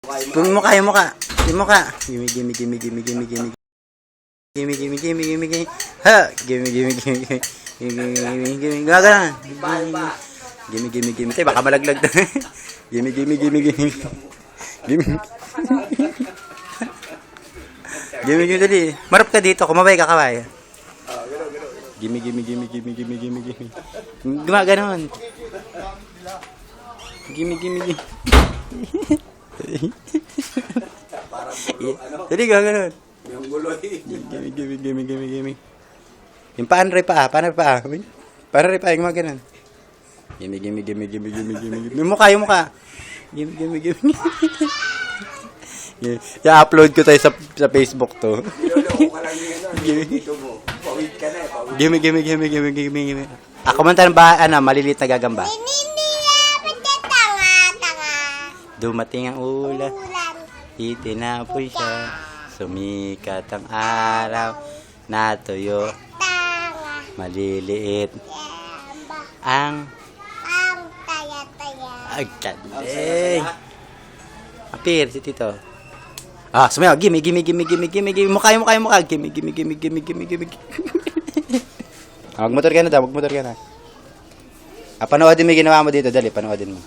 Mukha, yung mukha. Yung mukha. Gimme, gimme, gimme, gimme, gimme, gimme. Gimme, gimme, gimme, gimme, gimme. Ha! Gimme, gimme, gimme, gimme. Gimme, gimme, gimme. Gagana. Gimme, gimme, gimme. Tay, baka malaglag na. Gimme, gimme, gimme, gimme. Gimme. Gimme, gimme, dali. Marap ka dito. Kumabay ka, kaway. Gimme, gimme, gimme, gimme, gimme, gimme, gimme. Gumaganon. Gimme, gimme, gimme. Dali, gaganon. Yung guloy. Gimme, gimme, gimme, gimme, gimme. Yung paano rin pa, paano pa. Paano rin pa, yung mga ganun. Gimme, gimme, gimme, gimme, gimme, gimme. Yung mukha, yung mukha. Gimme, gimme, gimme. I-upload ko tayo sa Facebook to. Niloloko ka lang yun. Dito mo. Pawid ka na. Pawid. Gimme, gimme, gimme, gimme, gimme, gimme. Ako man tayo ba, maliliit na gagamba. Dumating ang ulan, itinapoy siya, sumikat ang araw, natuyo, maliliit, ang galing. Apir, si Tito. Sumayaw, gimme, gimme, gimme, gimme, gimme, gimme, mukha, yung mukha, yung mukha, gimme, gimme, gimme, gimme, gimme, gimme. Magmotor ka na daw, magmotor ka na. Panoodin mo yung ginawa mo dito, dali, panoodin mo.